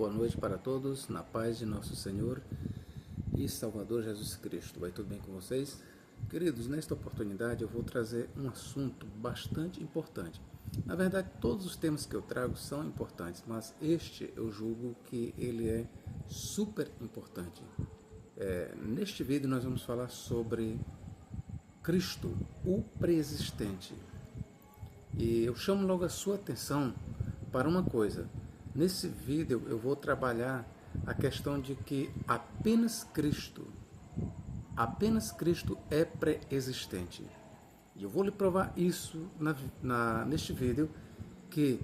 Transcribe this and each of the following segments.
boa noite para todos, na paz de nosso Senhor e Salvador Jesus Cristo. Vai tudo bem com vocês? Queridos, nesta oportunidade eu vou trazer um assunto bastante importante. Na verdade, todos os temas que eu trago são importantes, mas este eu julgo que ele é super importante. Neste vídeo nós vamos falar sobre Cristo, o pré-existente. E eu chamo logo a sua atenção para uma coisa. Nesse vídeo eu vou trabalhar a questão de que apenas Cristo é pré-existente. E eu vou lhe provar isso neste vídeo, que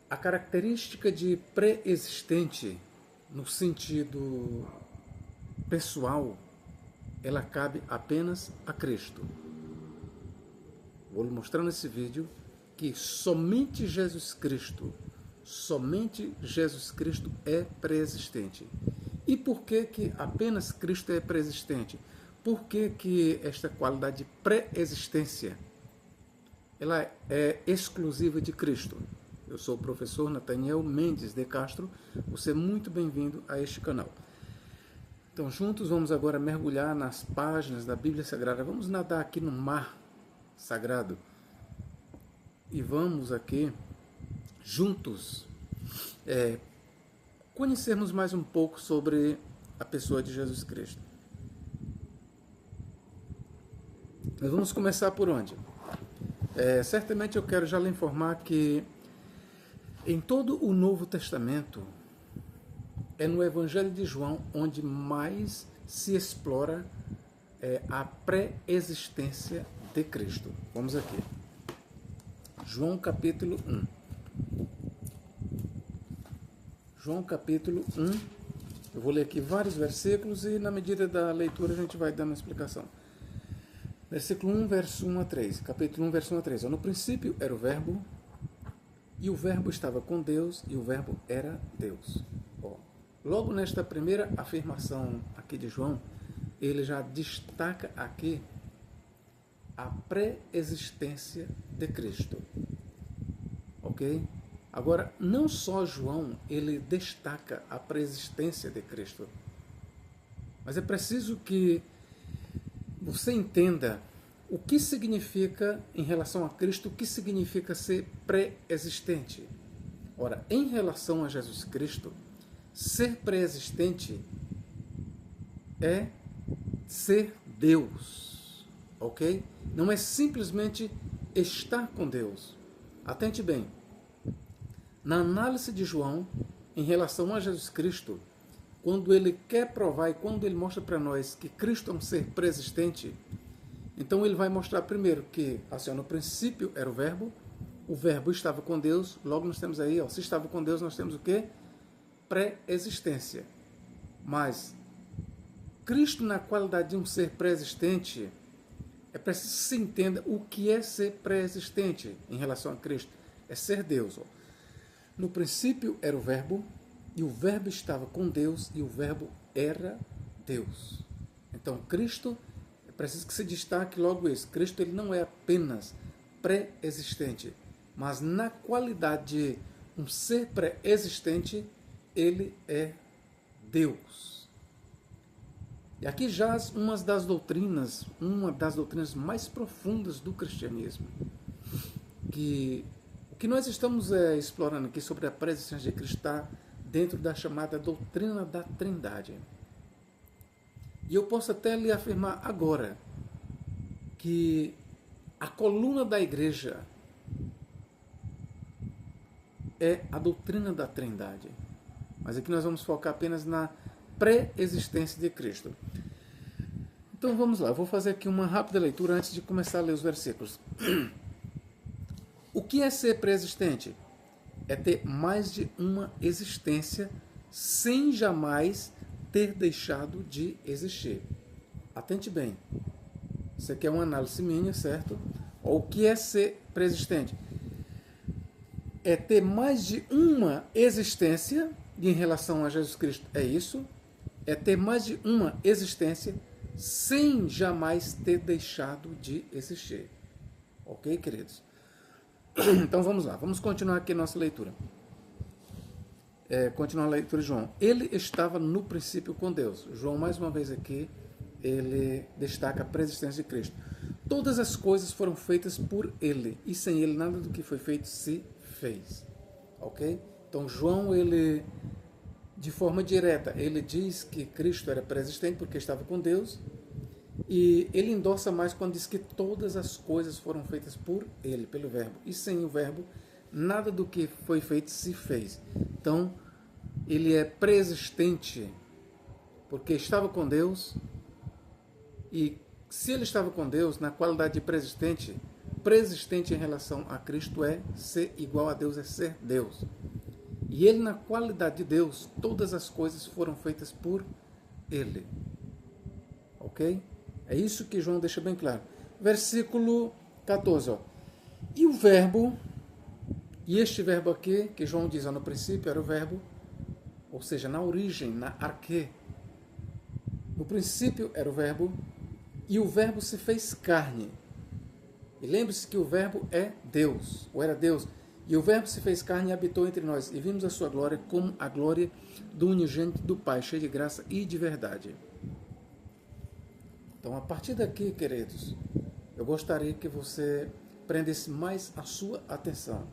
a característica de pré-existente, no sentido pessoal, ela cabe apenas a Cristo. Vou lhe mostrar nesse vídeo que somente Jesus Cristo é pré-existente. E por que que apenas Cristo é pré-existente? Por que esta qualidade de pré-existência ela é exclusiva de Cristo? Eu sou o professor Nathaniel Mendes de Castro, você é muito bem-vindo a este canal. Então juntos vamos agora mergulhar nas páginas da Bíblia Sagrada, vamos nadar aqui no mar sagrado e vamos aqui juntos conhecermos mais um pouco sobre a pessoa de Jesus Cristo. Nós vamos começar por onde? Certamente eu quero já lhe informar que em todo o Novo Testamento é no Evangelho de João onde mais se explora a pré-existência de Cristo. Vamos aqui. João capítulo 1. João capítulo 1. Eu vou ler aqui vários versículos e na medida da leitura a gente vai dando uma explicação. Versículo 1, verso 1 a 3. Capítulo 1, verso 1 a 3. No princípio era o Verbo, e o Verbo estava com Deus, e o Verbo era Deus. Logo nesta primeira afirmação aqui de João, ele já destaca aqui a pré-existência de Cristo. Ok? Agora, não só João, ele destaca a pré-existência de Cristo, mas é preciso que você entenda o que significa, em relação a Cristo, o que significa ser pré-existente. Ora, em relação a Jesus Cristo, ser pré-existente é ser Deus, ok? Não é simplesmente estar com Deus. Atente bem. Na análise de João, em relação a Jesus Cristo, quando ele quer provar e quando ele mostra para nós que Cristo é um ser pré-existente, então ele vai mostrar primeiro que, assim, no princípio era o Verbo estava com Deus, logo nós temos aí, se estava com Deus, nós temos o quê? Pré-existência. Mas Cristo, na qualidade de um ser pré-existente, é preciso que se entenda o que é ser pré-existente em relação a Cristo. É ser Deus. No princípio era o Verbo, e o Verbo estava com Deus, e o Verbo era Deus. Então Cristo, é preciso que se destaque logo isso. Cristo ele não é apenas pré-existente, mas na qualidade de um ser pré-existente, ele é Deus. E aqui jaz uma das doutrinas mais profundas do cristianismo, que o que nós estamos explorando aqui sobre a pré-existência de Cristo está dentro da chamada doutrina da Trindade. E eu posso até lhe afirmar agora que a coluna da igreja é a doutrina da Trindade. Mas aqui nós vamos focar apenas na pré-existência de Cristo. Então vamos lá, eu vou fazer aqui uma rápida leitura antes de começar a ler os versículos. O que é ser pré-existente? É ter mais de uma existência sem jamais ter deixado de existir. Atente bem. Isso aqui é uma análise minha, certo? O que é ser pré-existente? É ter mais de uma existência, e em relação a Jesus Cristo é isso, é ter mais de uma existência sem jamais ter deixado de existir. Ok, queridos? Então vamos lá, vamos continuar aqui a nossa leitura. continuar a leitura de João. Ele estava no princípio com Deus. João, mais uma vez aqui, ele destaca a preexistência de Cristo. Todas as coisas foram feitas por ele, e sem ele nada do que foi feito se fez. Ok? Então João, ele, de forma direta, ele diz que Cristo era preexistente porque estava com Deus, e ele endossa mais quando diz que todas as coisas foram feitas por ele, pelo verbo, e sem o verbo nada do que foi feito se fez. Então ele é preexistente porque estava com Deus, e se ele estava com Deus, na qualidade de preexistente em relação a Cristo é ser igual a Deus, é ser Deus. E ele, na qualidade de Deus, todas as coisas foram feitas por ele. Ok? É isso que João deixa bem claro. Versículo 14. Ó. E o verbo, e este verbo aqui, que João diz no princípio, era o verbo, ou seja, na origem, na arquê. No princípio era o verbo, e o verbo se fez carne. E lembre-se que o verbo é Deus, ou era Deus. E o verbo se fez carne e habitou entre nós, e vimos a sua glória como a glória do unigênito do Pai, cheio de graça e de verdade. Então, a partir daqui, queridos, eu gostaria que você prendesse mais a sua atenção.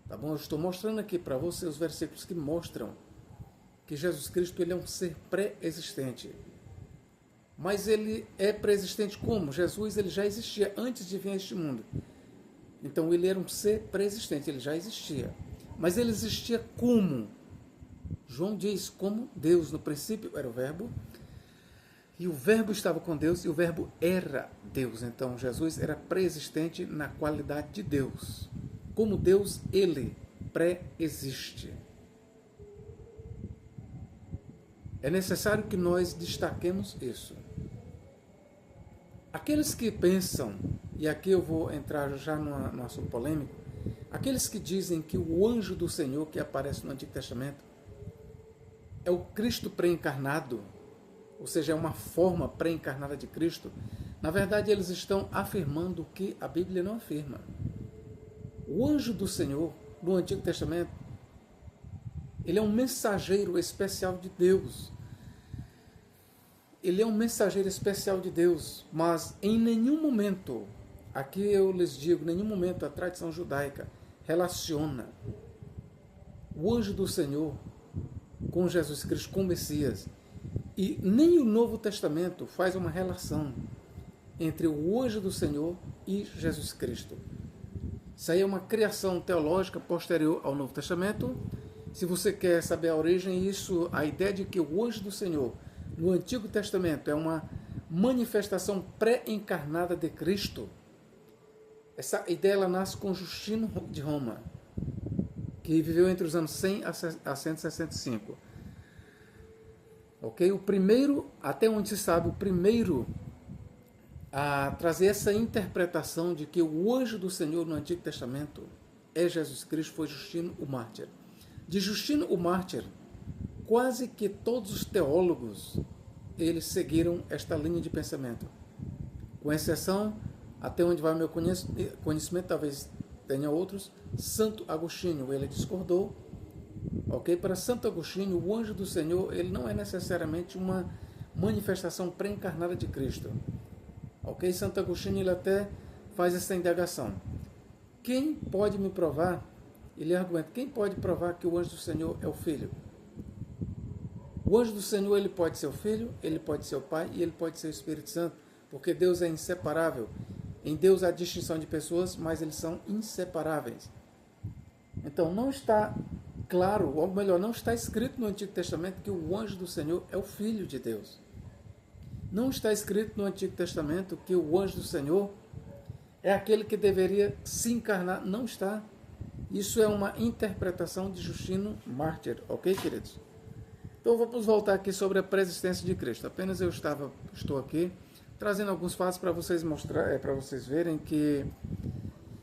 Tá bom? Eu estou mostrando aqui para você os versículos que mostram que Jesus Cristo, ele é um ser pré-existente. Mas ele é pré-existente como? Jesus, ele já existia antes de vir a este mundo. Então ele era um ser pré-existente, ele já existia. Mas ele existia como? João diz como Deus. No princípio era o verbo, e o verbo estava com Deus, e o verbo era Deus. Então Jesus era pré-existente na qualidade de Deus. Como Deus, ele pré-existe. É necessário que nós destaquemos isso. Aqueles que pensam, e aqui eu vou entrar já no assunto polêmico, aqueles que dizem que o anjo do Senhor que aparece no Antigo Testamento é o Cristo pré-encarnado, ou seja, é uma forma pré-encarnada de Cristo, na verdade eles estão afirmando o que a Bíblia não afirma. O anjo do Senhor, no Antigo Testamento, ele é um mensageiro especial de Deus. Ele é um mensageiro especial de Deus, mas em nenhum momento, aqui eu lhes digo, em nenhum momento a tradição judaica relaciona o anjo do Senhor com Jesus Cristo, com o Messias. E nem o Novo Testamento faz uma relação entre o anjo do Senhor e Jesus Cristo. Isso aí é uma criação teológica posterior ao Novo Testamento. Se você quer saber a origem, isso, a ideia de que o anjo do Senhor no Antigo Testamento é uma manifestação pré-encarnada de Cristo. Essa ideia ela nasce com Justino de Roma, que viveu entre os anos 100 a 165. Ok? O primeiro, até onde se sabe, o primeiro a trazer essa interpretação de que o anjo do Senhor no Antigo Testamento é Jesus Cristo foi Justino o Mártir. De Justino o Mártir, quase que todos os teólogos eles seguiram esta linha de pensamento, com exceção, até onde vai o meu conhecimento, talvez tenha outros, Santo Agostinho, ele discordou. Ok? Para Santo Agostinho, o anjo do Senhor ele não é necessariamente uma manifestação pré-encarnada de Cristo. Ok? Santo Agostinho ele até faz essa indagação. Quem pode me provar? Ele argumenta, quem pode provar que o anjo do Senhor é o Filho? O anjo do Senhor ele pode ser o Filho, ele pode ser o Pai e ele pode ser o Espírito Santo, porque Deus é inseparável. Em Deus há distinção de pessoas, mas eles são inseparáveis. Então não está claro, ou melhor, não está escrito no Antigo Testamento que o anjo do Senhor é o Filho de Deus. Não está escrito no Antigo Testamento que o anjo do Senhor é aquele que deveria se encarnar. Não está. Isso é uma interpretação de Justino Mártir. Ok, queridos? Então vamos voltar aqui sobre a preexistência de Cristo. Apenas eu estou aqui trazendo alguns fatos para vocês mostrar, para vocês verem que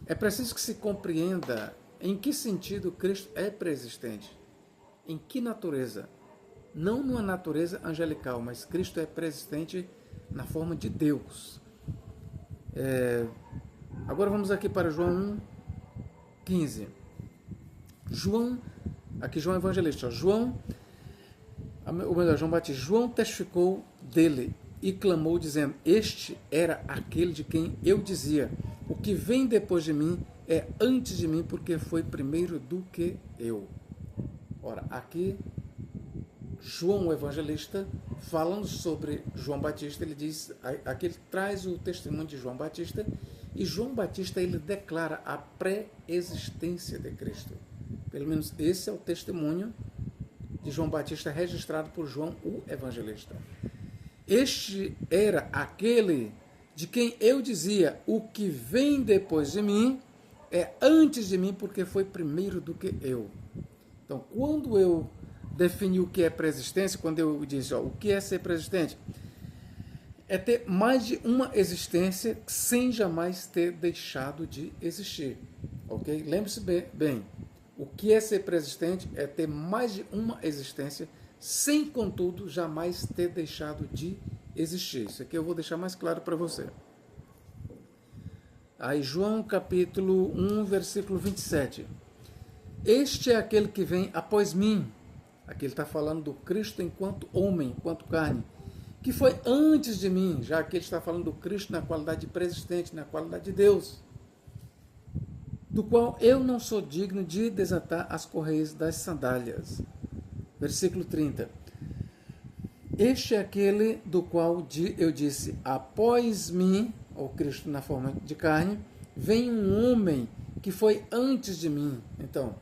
é preciso que se compreenda em que sentido Cristo é preexistente. Em que natureza? Não numa natureza angelical, mas Cristo é preexistente na forma de Deus. Agora vamos aqui para João 1:15. João Aqui João Evangelista. João Batista. João testificou dele e clamou, dizendo: este era aquele de quem eu dizia: o que vem depois de mim é antes de mim, porque foi primeiro do que eu. Ora, aqui João o Evangelista, falando sobre João Batista, ele diz, aqui ele traz o testemunho de João Batista, e João Batista ele declara a pré-existência de Cristo. Pelo menos esse é o testemunho de João Batista registrado por João o Evangelista. Este era aquele de quem eu dizia: o que vem depois de mim é antes de mim, porque foi primeiro do que eu. Então, quando eu defini o que é pré-existência, quando eu disse, o que é ser pré-existente? É ter mais de uma existência sem jamais ter deixado de existir. Ok? Lembre-se bem, o que é ser pré-existente é ter mais de uma existência sem, contudo, jamais ter deixado de existir. Isso aqui eu vou deixar mais claro para você. Aí, João capítulo 1, versículo 27. Este é aquele que vem após mim. Aqui ele está falando do Cristo enquanto homem, enquanto carne, que foi antes de mim, já que ele está falando do Cristo na qualidade de pré-existente, na qualidade de Deus, do qual eu não sou digno de desatar as correias das sandálias. Versículo 30. Este é aquele do qual eu disse: após mim, ou Cristo na forma de carne, vem um homem que foi antes de mim. Então,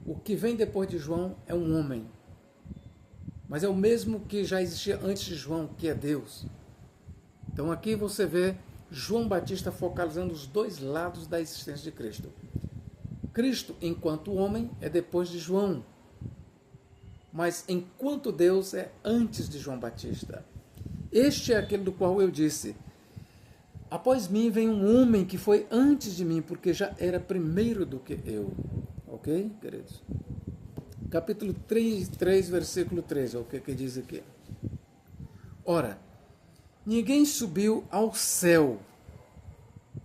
o que vem depois de João é um homem, mas é o mesmo que já existia antes de João, que é Deus. Então aqui você vê João Batista focalizando os dois lados da existência de Cristo. Cristo, enquanto homem, é depois de João, mas enquanto Deus é antes de João Batista. Este é aquele do qual eu disse: após mim vem um homem que foi antes de mim, porque já era primeiro do que eu. Ok, queridos? Capítulo 3, versículo 13, o que diz aqui? Ora, ninguém subiu ao céu.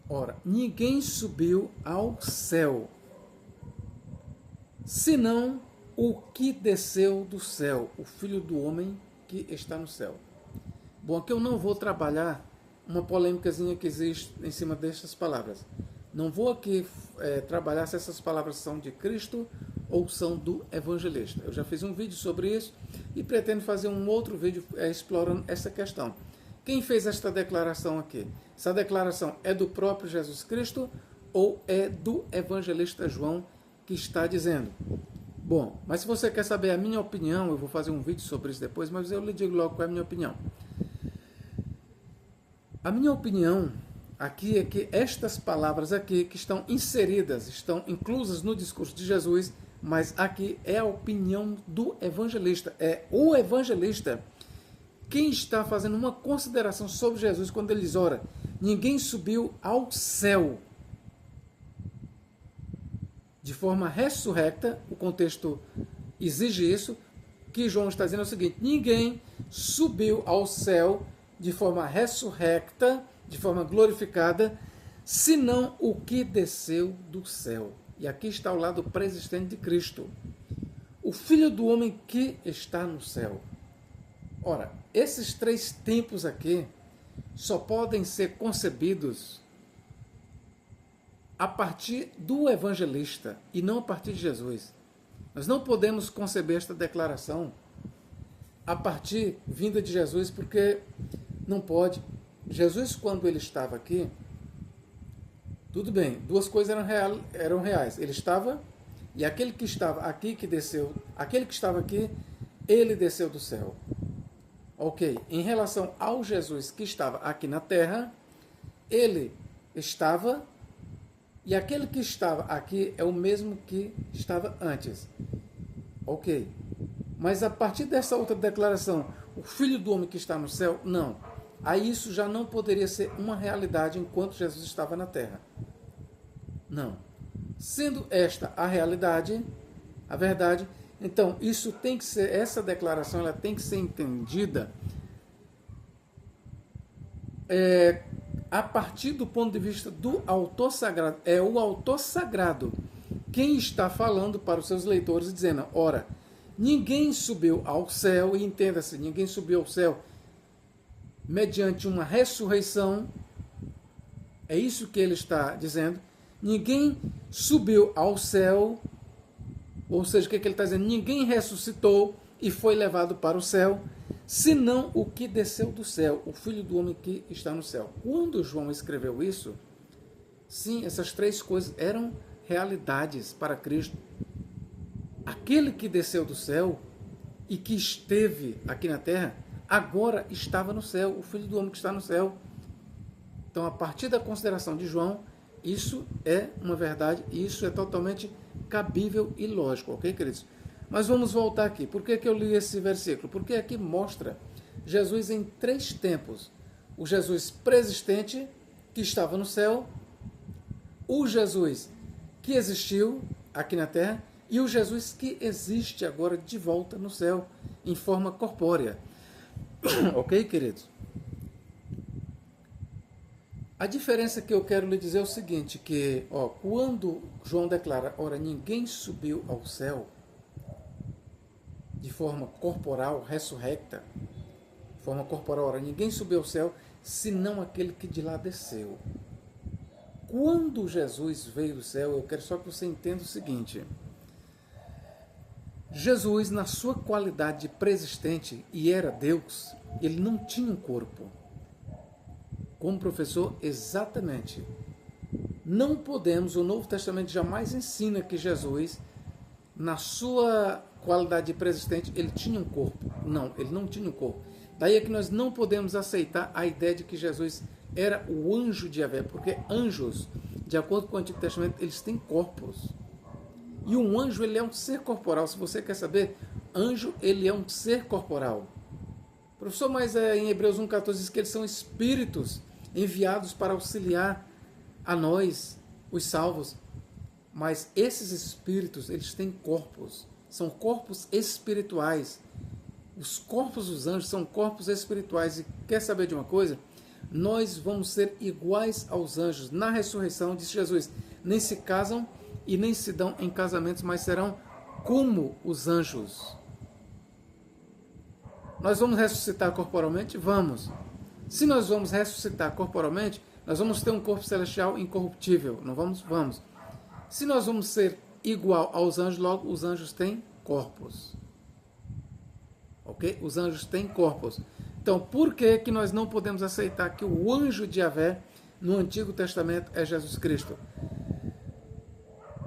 Ora, ninguém subiu ao céu, senão o que desceu do céu, o Filho do Homem que está no céu. Bom, aqui eu não vou trabalhar uma polêmicazinha que existe em cima destas palavras. Não vou aqui trabalhar se essas palavras são de Cristo ou são do evangelista. Eu já fiz um vídeo sobre isso e pretendo fazer um outro vídeo explorando essa questão. Quem fez esta declaração aqui? Essa declaração é do próprio Jesus Cristo ou é do evangelista João que está dizendo? Bom, mas se você quer saber a minha opinião, eu vou fazer um vídeo sobre isso depois, mas eu lhe digo logo qual é a minha opinião. A minha opinião aqui é que estas palavras aqui que estão inseridas, estão inclusas no discurso de Jesus, mas aqui é a opinião do evangelista. É o evangelista quem está fazendo uma consideração sobre Jesus quando ele diz: ora, ninguém subiu ao céu. De forma ressurrecta, o contexto exige isso, que João está dizendo é o seguinte: ninguém subiu ao céu de forma ressurrecta, de forma glorificada, senão o que desceu do céu. E aqui está o lado pré-existente de Cristo, o Filho do Homem que está no céu. Ora, esses três tempos aqui só podem ser concebidos a partir do evangelista e não a partir de Jesus. Nós não podemos conceber esta declaração a partir vinda de Jesus, porque não pode. Jesus, quando ele estava aqui, tudo bem, duas coisas eram reais. Ele estava, e aquele que estava aqui que desceu, aquele que estava aqui, ele desceu do céu. Ok, em relação ao Jesus que estava aqui na terra, ele estava, e aquele que estava aqui é o mesmo que estava antes. Ok, mas a partir dessa outra declaração, o Filho do Homem que está no céu, não. Aí isso já não poderia ser uma realidade enquanto Jesus estava na terra. Não. Sendo esta a realidade, a verdade, então isso tem que ser, essa declaração ela tem que ser entendida a partir do ponto de vista do autor sagrado. É o autor sagrado quem está falando para os seus leitores e dizendo, ora, ninguém subiu ao céu, e entenda-se, ninguém subiu ao céu mediante uma ressurreição, é isso que ele está dizendo, ninguém subiu ao céu, ou seja, o que ele está dizendo? Ninguém ressuscitou e foi levado para o céu, senão o que desceu do céu, o Filho do Homem que está no céu. Quando João escreveu isso, sim, essas três coisas eram realidades para Cristo. Aquele que desceu do céu e que esteve aqui na terra, agora estava no céu, o Filho do Homem que está no céu. Então, a partir da consideração de João, isso é uma verdade e isso é totalmente cabível e lógico, ok, queridos? Mas vamos voltar aqui. Por que eu li esse versículo? Porque aqui mostra Jesus em três tempos. O Jesus preexistente, que estava no céu, o Jesus que existiu aqui na terra e o Jesus que existe agora de volta no céu, em forma corpórea. Ok, queridos? A diferença que eu quero lhe dizer é o seguinte, que quando João declara, ora, ninguém subiu ao céu de forma corporal, ressurrecta, de forma corporal, ora, ninguém subiu ao céu, senão aquele que de lá desceu. Quando Jesus veio do céu, eu quero só que você entenda o seguinte, Jesus, na sua qualidade de preexistente, e era Deus, ele não tinha um corpo. Como professor, exatamente. Não podemos, o Novo Testamento jamais ensina que Jesus, na sua qualidade de preexistente, ele tinha um corpo. Não, ele não tinha um corpo. Daí é que nós não podemos aceitar a ideia de que Jesus era o anjo de Yahvé, porque anjos, de acordo com o Antigo Testamento, eles têm corpos. E um anjo, ele é um ser corporal. Se você quer saber, anjo, ele é um ser corporal. Professor, mas em Hebreus 1,14 diz que eles são espíritos enviados para auxiliar a nós, os salvos. Mas esses espíritos, eles têm corpos. São corpos espirituais. Os corpos dos anjos são corpos espirituais. E quer saber de uma coisa? Nós vamos ser iguais aos anjos. Na ressurreição, disse Jesus, nem se casam e nem se dão em casamentos, mas serão como os anjos. Nós vamos ressuscitar corporalmente? Vamos. Se nós vamos ressuscitar corporalmente, nós vamos ter um corpo celestial incorruptível. Não vamos? Vamos. Se nós vamos ser igual aos anjos, logo os anjos têm corpos. Ok? Os anjos têm corpos. Então, por que nós não podemos aceitar que o anjo de Yahvé no Antigo Testamento é Jesus Cristo?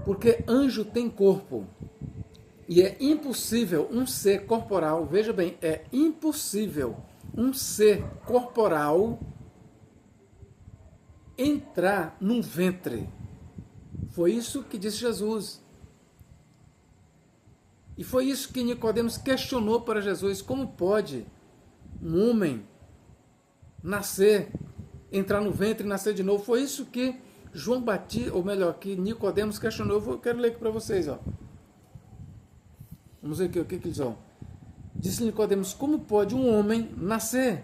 Porque anjo tem corpo. E é impossível um ser corporal, veja bem, é impossível um ser corporal entrar num ventre. Foi isso que disse Jesus. E foi isso que Nicodemos questionou para Jesus. Como pode um homem nascer, entrar no ventre e nascer de novo? Foi isso que João Batista, ou melhor, que Nicodemos questionou. Eu quero ler aqui para vocês. Vamos ver aqui o que eles vão. Disse Nicodemos, como pode um homem nascer,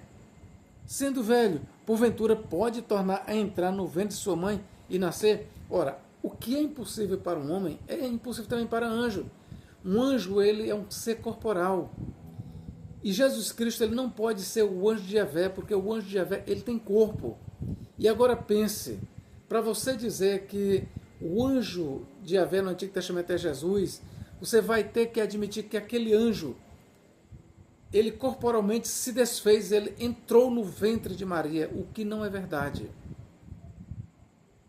sendo velho? Porventura pode tornar a entrar no ventre de sua mãe e nascer? Ora, o que é impossível para um homem é impossível também para anjo. Um anjo, ele é um ser corporal. E Jesus Cristo, ele não pode ser o anjo de Yahvé, porque o anjo de Yahvé, ele tem corpo. E agora pense, para você dizer que o anjo de Yahvé no Antigo Testamento é Jesus, você vai ter que admitir que aquele anjo, ele corporalmente se desfez, ele entrou no ventre de Maria, o que não é verdade.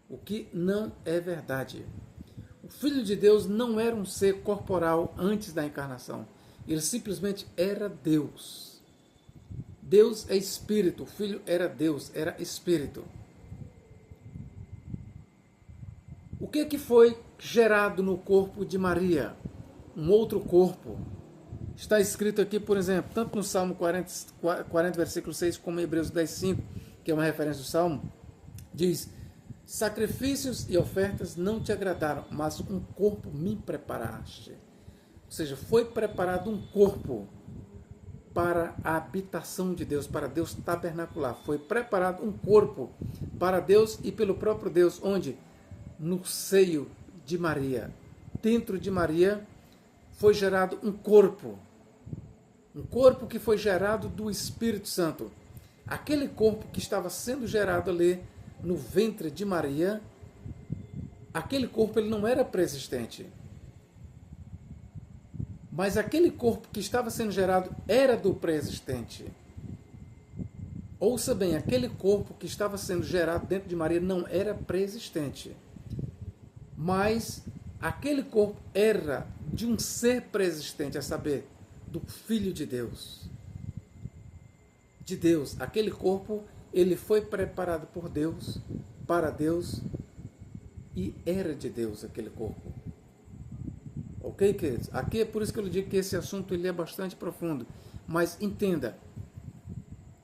O que não é verdade. O Filho de Deus não era um ser corporal antes da encarnação. Ele simplesmente era Deus. Deus é espírito, o Filho era Deus, era espírito. O que foi gerado no corpo de Maria? Um outro corpo. Está escrito aqui, por exemplo, tanto no Salmo 40 versículo 6, como em Hebreus 10, 5, que é uma referência do Salmo, diz, sacrifícios e ofertas não te agradaram, mas um corpo me preparaste. Ou seja, foi preparado um corpo para a habitação de Deus, para Deus tabernacular. Foi preparado um corpo para Deus e pelo próprio Deus, onde? No seio de Maria. Dentro de Maria foi gerado um corpo que foi gerado do Espírito Santo. Aquele corpo que estava sendo gerado ali no ventre de Maria, aquele corpo ele não era pré-existente. Mas aquele corpo que estava sendo gerado era do pré-existente. Ouça bem, aquele corpo que estava sendo gerado dentro de Maria não era pré-existente. Mas aquele corpo era de um ser pré-existente, a saber, do Filho de Deus. De Deus. Aquele corpo, ele foi preparado por Deus, para Deus, e era de Deus aquele corpo. Ok, queridos? Aqui é por isso que eu lhe digo que esse assunto ele é bastante profundo. Mas entenda,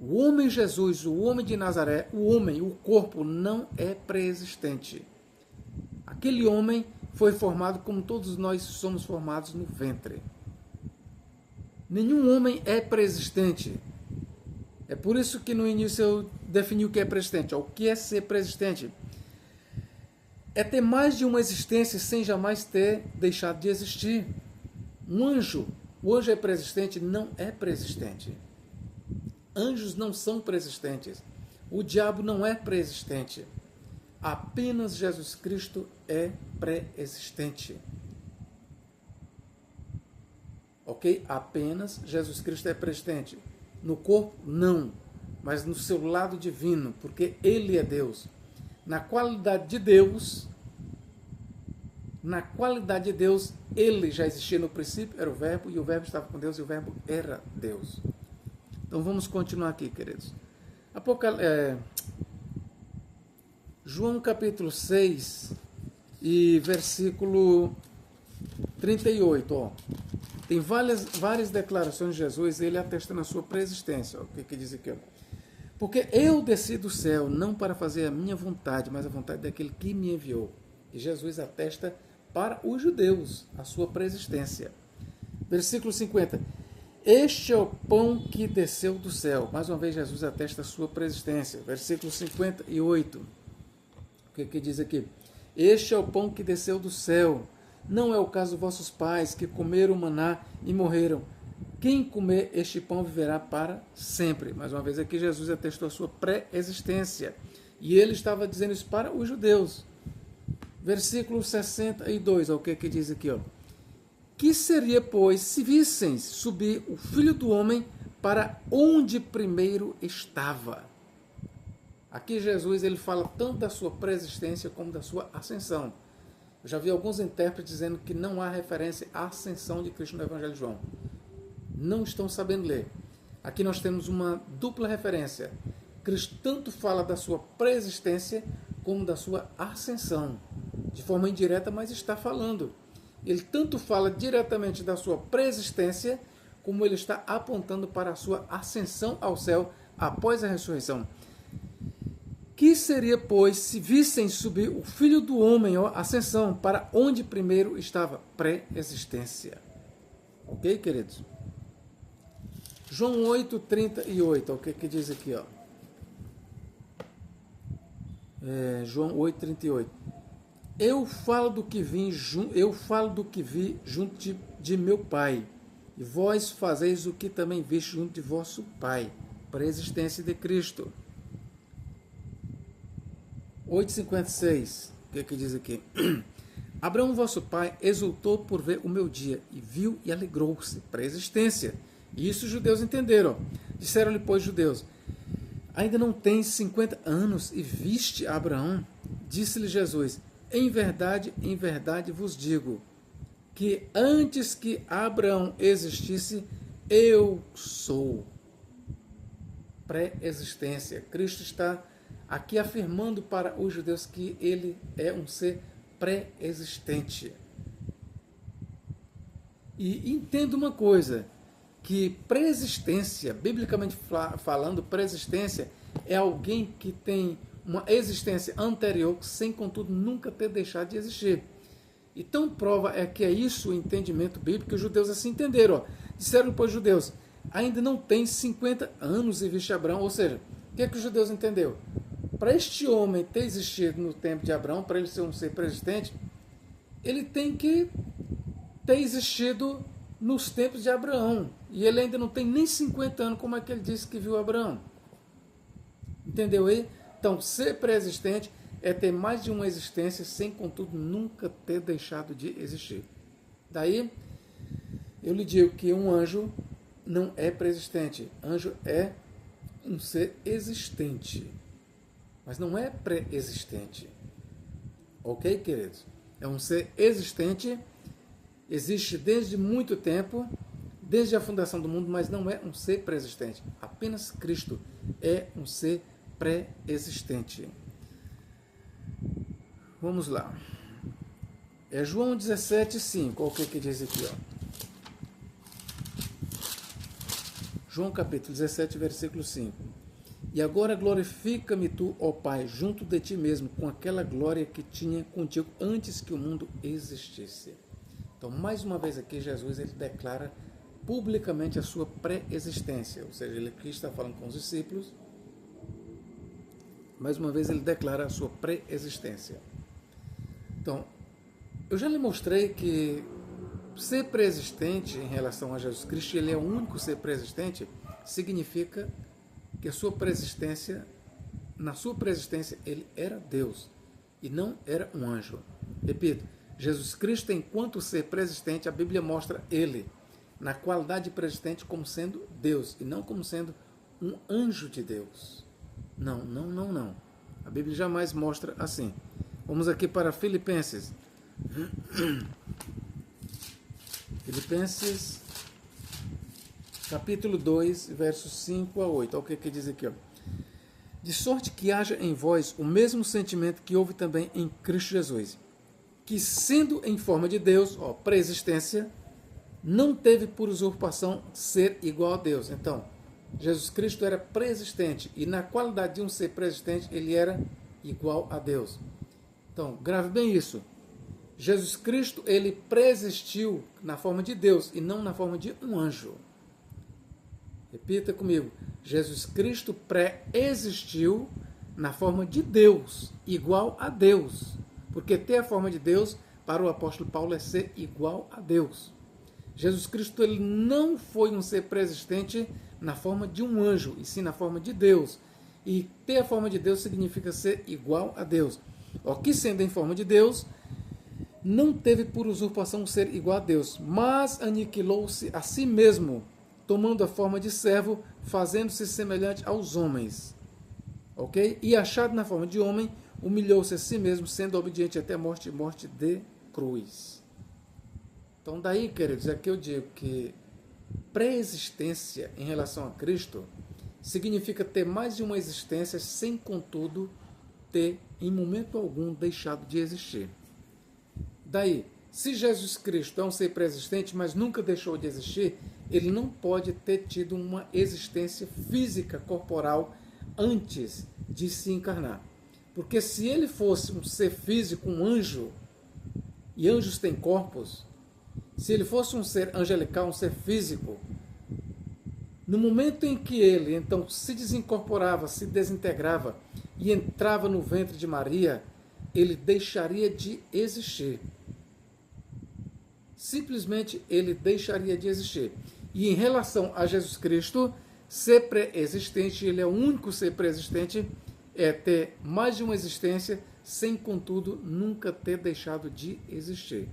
o homem Jesus, o homem de Nazaré, o corpo não é pré-existente. Aquele homem foi formado como todos nós somos formados no ventre. Nenhum homem é pré-existente. É por isso que no início eu defini o que é pré-existente. O que é ser pré-existente? É ter mais de uma existência sem jamais ter deixado de existir. O anjo é pré-existente? Não é pré-existente. Anjos não são pré-existentes. O diabo não é pré-existente. Apenas Jesus Cristo é pré-existente. Ok? Apenas Jesus Cristo é pré-existente. No corpo, não. Mas no seu lado divino, porque Ele é Deus. Na qualidade de Deus, Ele já existia no princípio, era o Verbo, e o Verbo estava com Deus, e o Verbo era Deus. Então vamos continuar aqui, queridos. João capítulo 6 e versículo 38. Ó. Tem várias declarações de Jesus, ele atesta na sua preexistência. Ó, o que diz aqui? Ó. Porque eu desci do céu, não para fazer a minha vontade, mas a vontade daquele que me enviou. E Jesus atesta para os judeus a sua preexistência. Versículo 50. Este é o pão que desceu do céu. Mais uma vez Jesus atesta a sua preexistência. Versículo 58. O que diz aqui? Este é o pão que desceu do céu. Não é o caso dos vossos pais, que comeram maná e morreram. Quem comer este pão viverá para sempre. Mais uma vez aqui Jesus atestou a sua pré-existência. E ele estava dizendo isso para os judeus. Versículo 62, o que diz aqui? Ó. Que seria, pois, se vissem subir o Filho do Homem para onde primeiro estava? Aqui Jesus ele fala tanto da sua pré-existência como da sua ascensão. Eu já vi alguns intérpretes dizendo que não há referência à ascensão de Cristo no Evangelho de João. Não estão sabendo ler. Aqui nós temos uma dupla referência. Cristo tanto fala da sua pré-existência como da sua ascensão. De forma indireta, mas está falando. Ele tanto fala diretamente da sua pré-existência, como ele está apontando para a sua ascensão ao céu após a ressurreição. Que seria, pois, se vissem subir o Filho do Homem, ó, ascensão, para onde primeiro estava? Pré-existência. Ok, queridos? João 8:38, o que diz aqui? Ó? João 8:38. Eu falo do que vi junto de meu Pai, e vós fazeis o que também viste junto de vosso Pai. Pré-existência de Cristo. 8:56, o que diz aqui? Abraão, vosso pai, exultou por ver o meu dia, e viu e alegrou-se. Pré-existência. E isso os judeus entenderam. Disseram-lhe, pois, judeus, ainda não tens 50 anos e viste Abraão? Disse-lhe Jesus, em verdade vos digo, que antes que Abraão existisse, eu sou. Pré-existência. Cristo está aqui afirmando para os judeus que ele é um ser pré-existente. E entenda uma coisa, que pré-existência, biblicamente falando, pré-existência é alguém que tem uma existência anterior, sem contudo nunca ter deixado de existir. Então prova é que é isso o entendimento bíblico, que os judeus assim entenderam. Ó. Disseram para os judeus, ainda não tem 50 anos e viste Abraão, ou seja, o que é que os judeus entenderam? Para este homem ter existido no tempo de Abraão, para ele ser um ser pré-existente, ele tem que ter existido nos tempos de Abraão. E ele ainda não tem nem 50 anos, como é que ele disse que viu Abraão. Entendeu aí? Então, ser pré-existente é ter mais de uma existência sem, contudo, nunca ter deixado de existir. Daí, eu lhe digo que um anjo não é pré-existente. Anjo é um ser existente, mas não é pré-existente. Ok, queridos? É um ser existente, existe desde muito tempo, desde a fundação do mundo, mas não é um ser pré-existente. Apenas Cristo é um ser pré-existente. Vamos lá. É João 17,5. Olha o que diz aqui, ó. João capítulo 17, versículo 5. E agora glorifica-me tu, ó Pai, junto de ti mesmo, com aquela glória que tinha contigo antes que o mundo existisse. Então, mais uma vez aqui, Jesus ele declara publicamente a sua pré-existência. Ou seja, ele aqui está falando com os discípulos. Mais uma vez ele declara a sua pré-existência. Então, eu já lhe mostrei que ser pré-existente em relação a Jesus Cristo, ele é o único ser pré-existente, significa que a sua pré-existência, na sua pré-existência, ele era Deus e não era um anjo. Repito, Jesus Cristo, enquanto ser pré-existente, a Bíblia mostra ele na qualidade de pré-existente como sendo Deus e não como sendo um anjo de Deus. Não. A Bíblia jamais mostra assim. Vamos aqui para Filipenses. Filipenses, capítulo 2, versos 5 a 8. Olha o que diz aqui, ó. De sorte que haja em vós o mesmo sentimento que houve também em Cristo Jesus, que sendo em forma de Deus, ó, pré-existência, não teve por usurpação ser igual a Deus. Então, Jesus Cristo era pré-existente e na qualidade de um ser pré-existente, ele era igual a Deus. Então, grave bem isso. Jesus Cristo, ele pré-existiu na forma de Deus e não na forma de um anjo. Repita comigo. Jesus Cristo pré-existiu na forma de Deus, igual a Deus. Porque ter a forma de Deus, para o apóstolo Paulo, é ser igual a Deus. Jesus Cristo, ele não foi um ser pré-existente na forma de um anjo, e sim na forma de Deus. E ter a forma de Deus significa ser igual a Deus. O que sendo em forma de Deus, não teve por usurpação ser igual a Deus, mas aniquilou-se a si mesmo, tomando a forma de servo, fazendo-se semelhante aos homens. Ok? E achado na forma de homem, humilhou-se a si mesmo, sendo obediente até a morte, morte de cruz. Então daí, queridos, é que eu digo que pré-existência em relação a Cristo significa ter mais de uma existência sem, contudo, ter em momento algum deixado de existir. Daí, se Jesus Cristo é um ser pré-existente, mas nunca deixou de existir, ele não pode ter tido uma existência física, corporal, antes de se encarnar. Porque se ele fosse um ser físico, um anjo, e anjos têm corpos, se ele fosse um ser angelical, um ser físico, no momento em que ele então se desincorporava, se desintegrava e entrava no ventre de Maria, ele deixaria de existir. Simplesmente ele deixaria de existir. E em relação a Jesus Cristo, ser pré-existente, ele é o único ser pré-existente, é ter mais de uma existência, sem, contudo, nunca ter deixado de existir.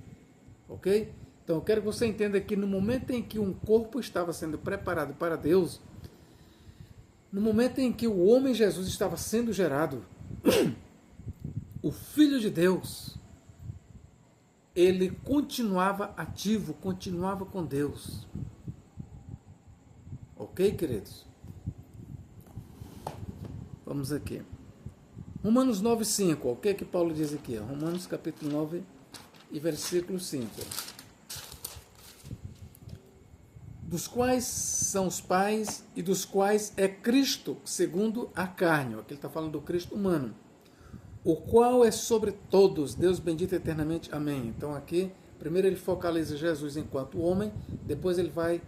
Ok? Então eu quero que você entenda que no momento em que um corpo estava sendo preparado para Deus, no momento em que o homem Jesus estava sendo gerado, o Filho de Deus, ele continuava ativo, continuava com Deus. Ok, queridos? Vamos aqui. Romanos 9,5. O que é que Paulo diz aqui? Romanos capítulo 9 e versículo 5. Dos quais são os pais e dos quais é Cristo, segundo a carne. Aqui ele está falando do Cristo humano. O qual é sobre todos, Deus bendito eternamente. Amém. Então aqui, primeiro ele focaliza Jesus enquanto homem, depois ele vai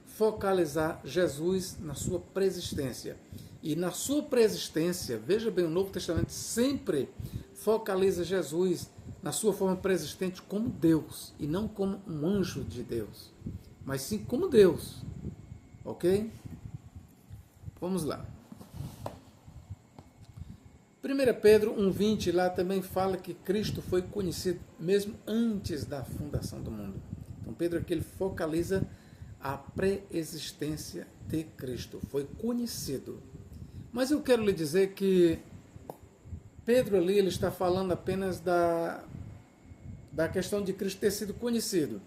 focalizar Jesus na sua preexistência. E na sua preexistência, veja bem, o Novo Testamento sempre focaliza Jesus na sua forma pré-existente como Deus, e não como um anjo de Deus, mas sim como Deus. Ok? Vamos lá. 1 Pedro 1,20 lá também fala que Cristo foi conhecido mesmo antes da fundação do mundo. Então Pedro aqui ele focaliza a pré-existência de Cristo. Foi conhecido. Mas eu quero lhe dizer que Pedro ali ele está falando apenas da questão de Cristo ter sido conhecido.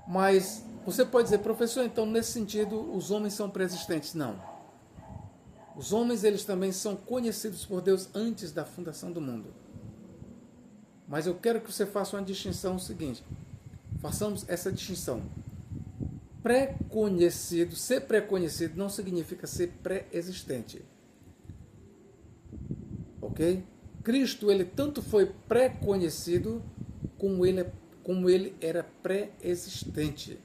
Mas você pode dizer, professor, então nesse sentido os homens são pré-existentes? Não. Os homens eles também são conhecidos por Deus antes da fundação do mundo. Mas eu quero que você faça uma distinção seguinte. Façamos essa distinção. Pré-conhecido, ser pré-conhecido não significa ser pré-existente. Ok? Cristo, ele tanto foi pré-conhecido como ele era pré-existente.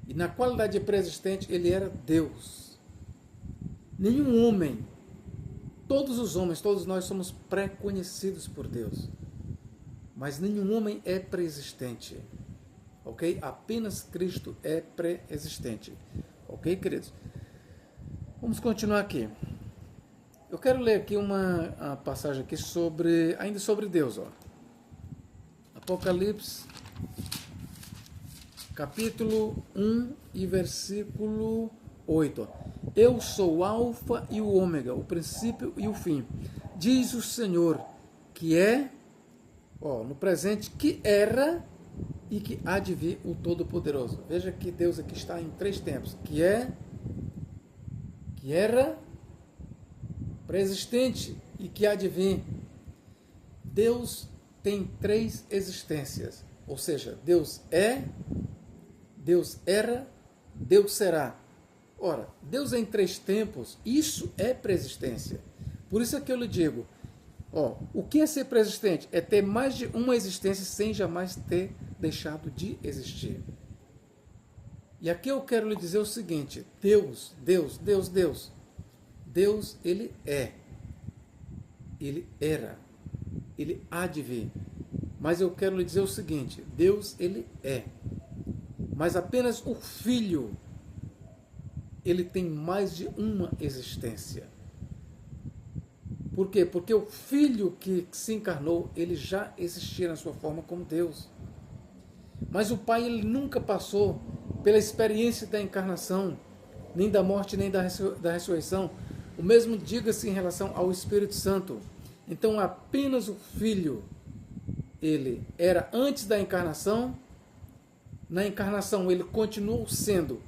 E na qualidade de pré-existente, ele era Deus. Nenhum homem, todos os homens, todos nós somos pré-conhecidos por Deus. Mas nenhum homem é pré-existente. Ok? Apenas Cristo é pré-existente. Ok, queridos? Vamos continuar aqui. Eu quero ler aqui uma passagem aqui ainda sobre Deus. Ó. Apocalipse, capítulo 1 e versículo 8. Ó. Eu sou o Alfa e o Ômega, o princípio e o fim. Diz o Senhor, que é, no presente, que era e que há de vir o Todo-Poderoso. Veja que Deus aqui está em 3 tempos. Que é, que era, pré-existente e que há de vir. Deus tem 3 existências. Ou seja, Deus é, Deus era, Deus será. Ora, Deus é em 3 tempos, isso é pré-existência. Por isso é que eu lhe digo, o que é ser pré-existente? É ter mais de uma existência sem jamais ter deixado de existir. E aqui eu quero lhe dizer o seguinte, Deus, ele é, ele era, ele há de vir. Mas eu quero lhe dizer o seguinte, Deus, ele é, mas apenas o Filho, ele tem mais de uma existência. Por quê? Porque o Filho que se encarnou, ele já existia na sua forma como Deus. Mas o Pai, ele nunca passou pela experiência da encarnação, nem da morte, nem da ressurreição. O mesmo diga-se em relação ao Espírito Santo. Então, apenas o Filho, ele era antes da encarnação. Na encarnação, ele continuou sendo,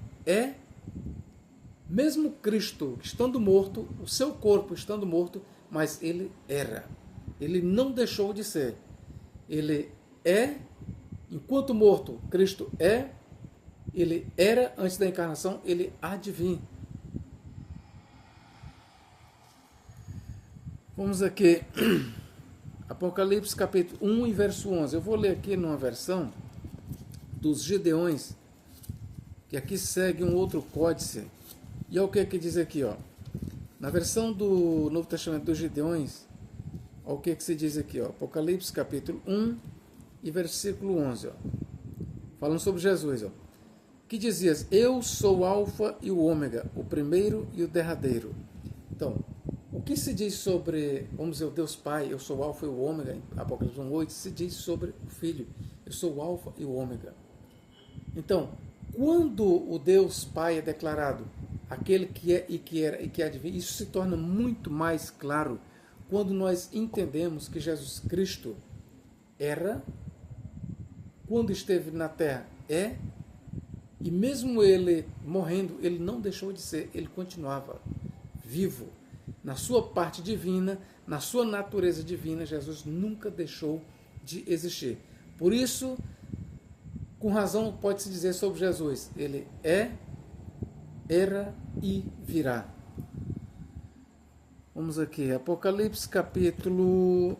mesmo Cristo estando morto, o seu corpo estando morto, mas ele era. Ele não deixou de ser. Ele é, enquanto morto, Cristo é, ele era antes da encarnação, ele há de vir. Vamos aqui, Apocalipse capítulo 1 e verso 11. Eu vou ler aqui numa versão dos Gideões, que aqui segue um outro códice. E olha o que diz aqui, na versão do Novo Testamento dos Gideões, olha o que se diz aqui, Apocalipse capítulo 1 e versículo 11, falando sobre Jesus, que dizias, eu sou o Alfa e o Ômega, o primeiro e o derradeiro. Então, o que se diz sobre, vamos dizer, o Deus Pai, eu sou o Alfa e o Ômega, em Apocalipse 1:8, se diz sobre o Filho, eu sou o Alfa e o Ômega. Então, quando o Deus Pai é declarado aquele que é e que era e que há de vir, isso se torna muito mais claro quando nós entendemos que Jesus Cristo era, quando esteve na terra, e mesmo ele morrendo, ele não deixou de ser, ele continuava vivo. Na sua parte divina, na sua natureza divina, Jesus nunca deixou de existir. Por isso, com razão, pode-se dizer sobre Jesus, ele é, era e virá. Vamos aqui, Apocalipse capítulo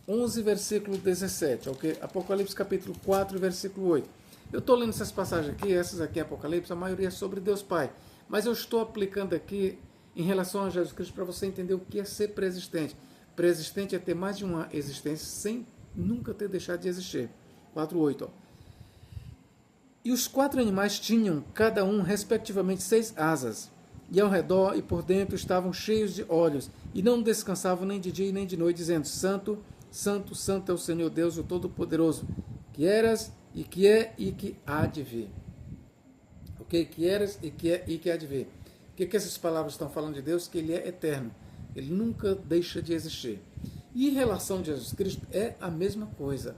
11, versículo 17. Okay? Apocalipse capítulo 4, versículo 8. Eu estou lendo essas passagens aqui, essas aqui em Apocalipse, a maioria é sobre Deus Pai. Mas eu estou aplicando aqui em relação a Jesus Cristo para você entender o que é ser pré-existente. Pré-existente é ter mais de uma existência sem nunca ter deixado de existir. 4:8. Ó. E os 4 animais tinham, cada um, respectivamente, 6 asas, e ao redor e por dentro estavam cheios de olhos, e não descansavam nem de dia nem de noite, dizendo: Santo, Santo, Santo é o Senhor Deus, o Todo-Poderoso, que eras, e que é, e que há de vir. Ok? Que eras, e que é, e que há de vir. O que essas palavras estão falando de Deus? Que Ele é eterno. Ele nunca deixa de existir. E em relação a Jesus Cristo, é a mesma coisa.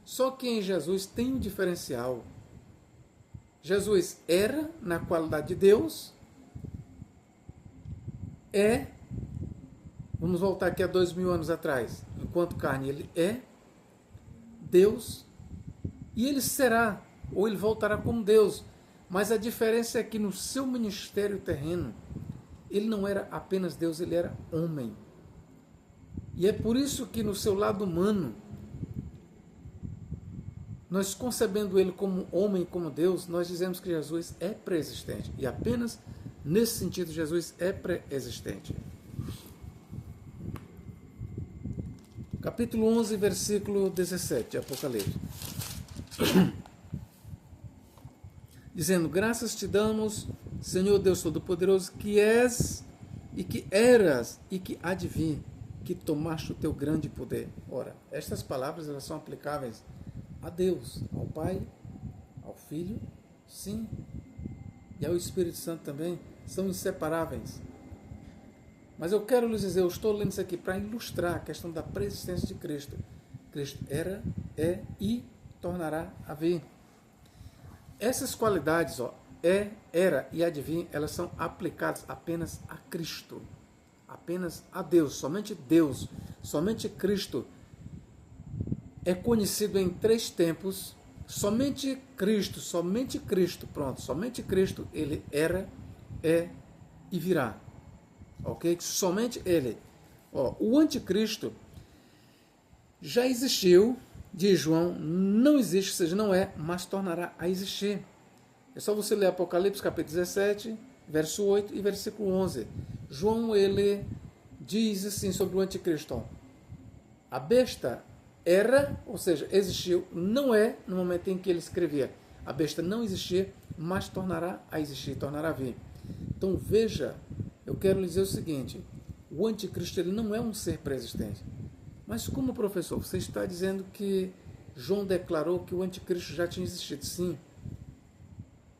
Só que em Jesus tem um diferencial. Jesus era na qualidade de Deus, vamos voltar aqui a 2000 anos atrás, enquanto carne ele é Deus, e ele será, ou ele voltará como Deus, mas a diferença é que no seu ministério terreno, ele não era apenas Deus, ele era homem. E é por isso que no seu lado humano, nós concebendo ele como homem, como Deus, nós dizemos que Jesus é pré-existente. E apenas nesse sentido, Jesus é pré-existente. Capítulo 11, versículo 17 de Apocalipse. Dizendo: graças te damos, Senhor Deus Todo-Poderoso, que és e que eras e que há de vir, que tomaste o teu grande poder. Ora, estas palavras elas são aplicáveis a Deus, ao Pai, ao Filho, sim, e ao Espírito Santo também, são inseparáveis. Mas eu quero lhes dizer, eu estou lendo isso aqui para ilustrar a questão da preexistência de Cristo. Cristo era, é e tornará a vir. Essas qualidades, era e há de vir, elas são aplicadas apenas a Cristo, apenas a Deus, somente Cristo é conhecido em 3 tempos, somente Cristo, pronto, somente Cristo, ele era, é e virá, ok? Somente ele. O anticristo já existiu, diz João, não existe, ou seja, não é, mas tornará a existir. É só você ler Apocalipse capítulo 17, verso 8 e versículo 11. João, ele diz assim sobre o anticristo: a besta era, ou seja, existiu, não é no momento em que ele escrevia. A besta não existia, mas tornará a existir, tornará a vir. Então veja, eu quero lhe dizer o seguinte: o anticristo ele não é um ser pré-existente. Mas como, professor, você está dizendo que João declarou que o anticristo já tinha existido? Sim.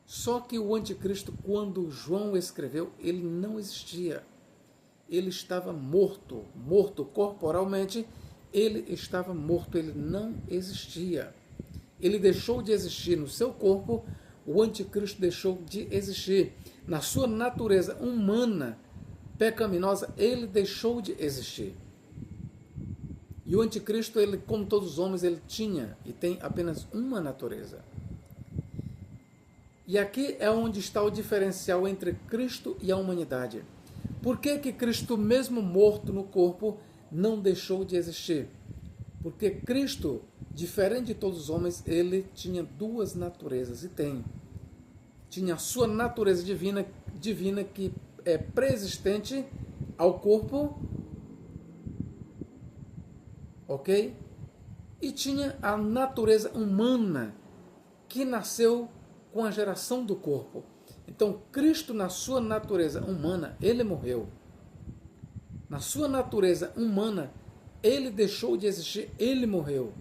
Só que o anticristo, quando João escreveu, ele não existia. Ele estava morto corporalmente. Ele estava morto, ele não existia. Ele deixou de existir no seu corpo, o anticristo deixou de existir. Na sua natureza humana, pecaminosa, ele deixou de existir. E o anticristo, ele, como todos os homens, ele tinha e tem apenas uma natureza. E aqui é onde está o diferencial entre Cristo e a humanidade. Por que que Cristo, mesmo morto no corpo, não deixou de existir? Porque Cristo, diferente de todos os homens, ele tinha 2 naturezas e tem. Tinha a sua natureza divina que é pré-existente ao corpo, ok? E tinha a natureza humana que nasceu com a geração do corpo. Então, Cristo, na sua natureza humana, ele morreu. Na sua natureza humana, ele deixou de existir, ele morreu.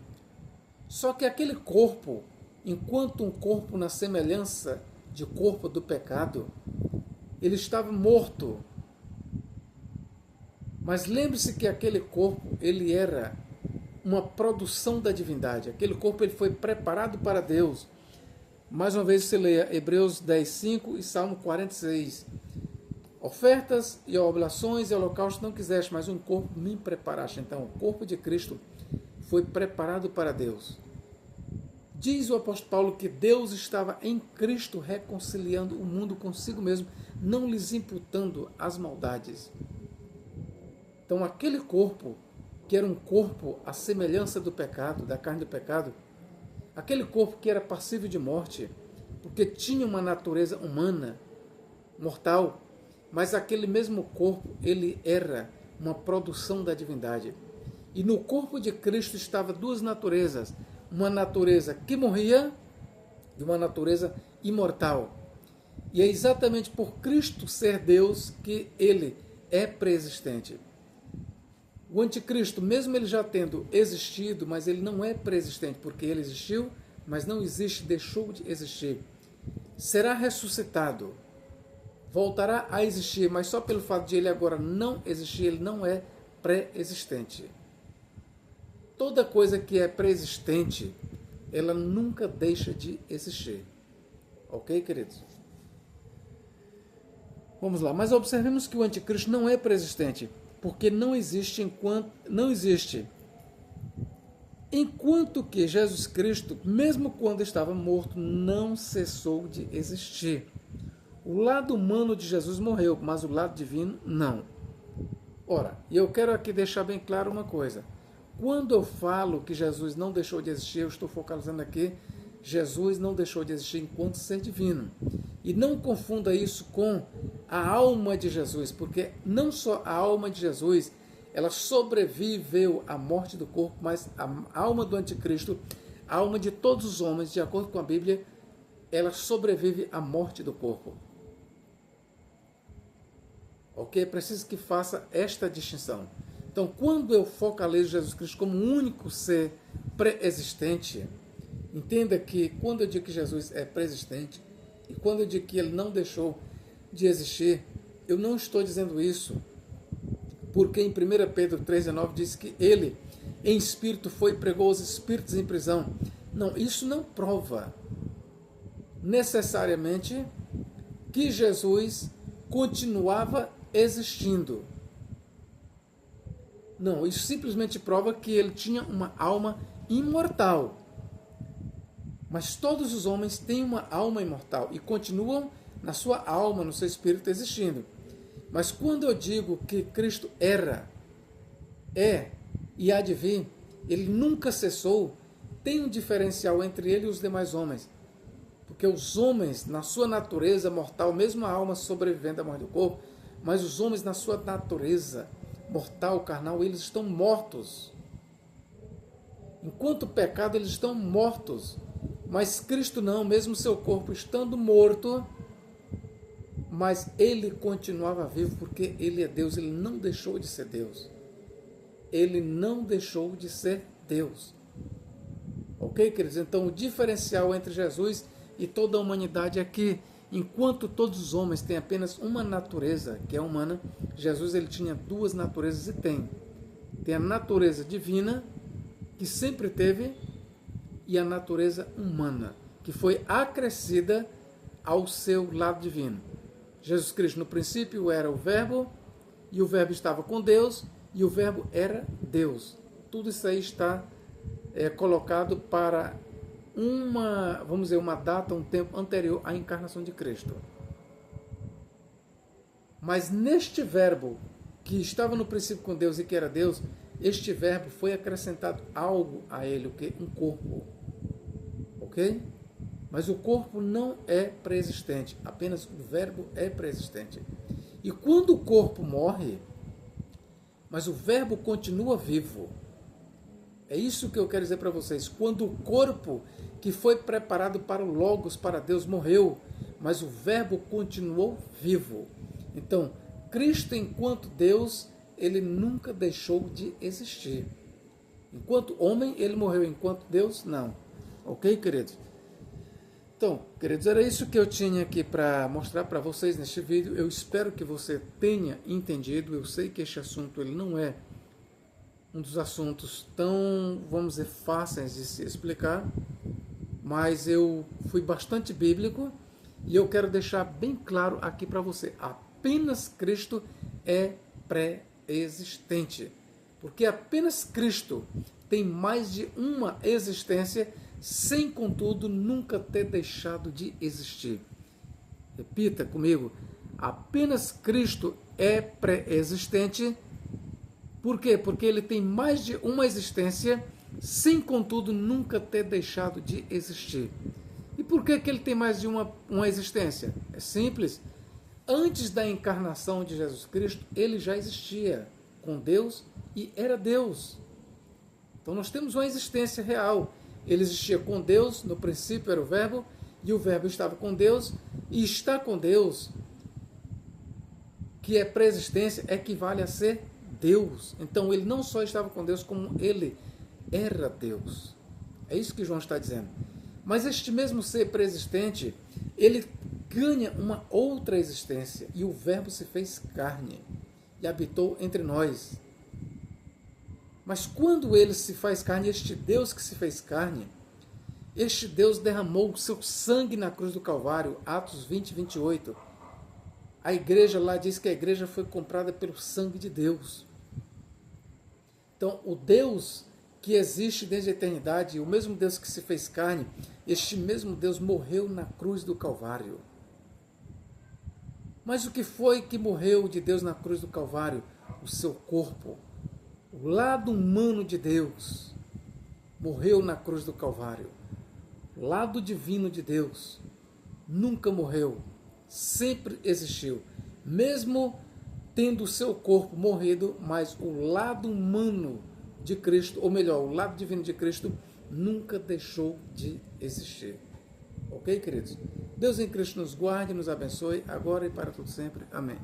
Só que aquele corpo, enquanto um corpo na semelhança de corpo do pecado, ele estava morto. Mas lembre-se que aquele corpo, ele era uma produção da divindade. Aquele corpo ele foi preparado para Deus. Mais uma vez você leia Hebreus 10:5 e Salmo 46. Ofertas e oblações e holocaustos não quiseste, mas um corpo me preparaste. Então, o corpo de Cristo foi preparado para Deus. Diz o apóstolo Paulo que Deus estava em Cristo reconciliando o mundo consigo mesmo, não lhes imputando as maldades. Então, aquele corpo, que era um corpo à semelhança do pecado, da carne do pecado, aquele corpo que era passível de morte, porque tinha uma natureza humana, mortal, mas aquele mesmo corpo, ele era uma produção da divindade. E no corpo de Cristo estava duas naturezas, uma natureza que morria e uma natureza imortal. E é exatamente por Cristo ser Deus que ele é preexistente. O anticristo, mesmo ele já tendo existido, mas ele não é preexistente, porque ele existiu, mas não existe, deixou de existir. Será ressuscitado, voltará a existir, mas só pelo fato de ele agora não existir, ele não é pré-existente. Toda coisa que é pré-existente, ela nunca deixa de existir. Ok, queridos? Vamos lá, mas observemos que o anticristo não é pré-existente, porque não existe enquanto que Jesus Cristo, mesmo quando estava morto, não cessou de existir. O lado humano de Jesus morreu, mas o lado divino não. Ora, e eu quero aqui deixar bem claro uma coisa. Quando eu falo que Jesus não deixou de existir, eu estou focalizando aqui, Jesus não deixou de existir enquanto ser divino. E não confunda isso com a alma de Jesus, porque não só a alma de Jesus, ela sobreviveu à morte do corpo, mas a alma do anticristo, a alma de todos os homens, de acordo com a Bíblia, ela sobrevive à morte do corpo. Ok? É preciso que faça esta distinção. Então, quando eu focalizo Jesus Cristo como o único ser pré-existente, entenda que quando eu digo que Jesus é pré-existente e quando eu digo que ele não deixou de existir, eu não estou dizendo isso porque em 1 Pedro 3,19 diz que ele, em espírito, foi e pregou aos espíritos em prisão. Não, isso não prova necessariamente que Jesus continuava existindo. Não, isso simplesmente prova que ele tinha uma alma imortal. Mas todos os homens têm uma alma imortal e continuam na sua alma, no seu espírito existindo. Mas quando eu digo que Cristo era, é e há de vir, ele nunca cessou, tem um diferencial entre ele e os demais homens. Porque os homens, na sua natureza mortal, mesmo a alma sobrevivendo à morte do corpo, mas os homens, na sua natureza mortal, carnal, eles estão mortos. Enquanto pecado, eles estão mortos. Mas Cristo não, mesmo seu corpo estando morto, mas ele continuava vivo porque ele é Deus, ele não deixou de ser Deus. Ele não deixou de ser Deus. Ok, queridos? Então, o diferencial entre Jesus e toda a humanidade é que, enquanto todos os homens têm apenas uma natureza, que é humana, Jesus ele tinha duas naturezas e tem. Tem a natureza divina, que sempre teve, e a natureza humana, que foi acrescida ao seu lado divino. Jesus Cristo, no princípio, era o Verbo, e o Verbo estava com Deus, e o Verbo era Deus. Tudo isso aí está colocado para uma data, um tempo anterior à encarnação de Cristo. Mas neste Verbo, que estava no princípio com Deus e que era Deus, este Verbo foi acrescentado algo a ele, o que? Um corpo. Ok? Mas o corpo não é pré-existente, apenas o Verbo é pré-existente. E quando o corpo morre, mas o Verbo continua vivo. É isso que eu quero dizer para vocês. Quando o corpo que foi preparado para o Logos, para Deus, morreu, mas o Verbo continuou vivo. Então, Cristo, enquanto Deus, ele nunca deixou de existir. Enquanto homem, ele morreu. Enquanto Deus, não. Ok, queridos? Então, queridos, era isso que eu tinha aqui para mostrar para vocês neste vídeo. Eu espero que você tenha entendido. Eu sei que este assunto ele não é um dos assuntos tão, vamos dizer, fáceis de se explicar, mas eu fui bastante bíblico e eu quero deixar bem claro aqui para você. Apenas Cristo é pré-existente, porque apenas Cristo tem mais de uma existência, sem, contudo, nunca ter deixado de existir. Repita comigo, apenas Cristo é pré-existente. Por quê? Porque ele tem mais de uma existência, sem, contudo, nunca ter deixado de existir. E por que ele tem mais de uma existência? É simples. Antes da encarnação de Jesus Cristo, ele já existia. com Deus e era Deus. Então nós temos uma existência real. Ele existia com Deus, no princípio era o Verbo, e o Verbo estava com Deus, e estar com Deus, que é pré-existência, equivale a ser Deus. Então ele não só estava com Deus, como ele era Deus. É isso que João está dizendo. Mas este mesmo ser pré-existente, ele ganha uma outra existência, e o Verbo se fez carne e habitou entre nós. Mas quando ele se faz carne, este Deus que se fez carne, este Deus derramou o seu sangue na cruz do Calvário, Atos 20, 28. A igreja lá diz que a igreja foi comprada pelo sangue de Deus. Então, o Deus que existe desde a eternidade, o mesmo Deus que se fez carne, este mesmo Deus morreu na cruz do Calvário. Mas o que foi que morreu de Deus na cruz do Calvário? O seu corpo. O lado humano de Deus morreu na cruz do Calvário. O lado divino de Deus nunca morreu, sempre existiu. Mesmo tendo o seu corpo morrido, mas o lado humano de Cristo, ou melhor, o lado divino de Cristo, nunca deixou de existir. Ok, queridos? Deus em Cristo nos guarde, nos abençoe, agora e para todo sempre. Amém.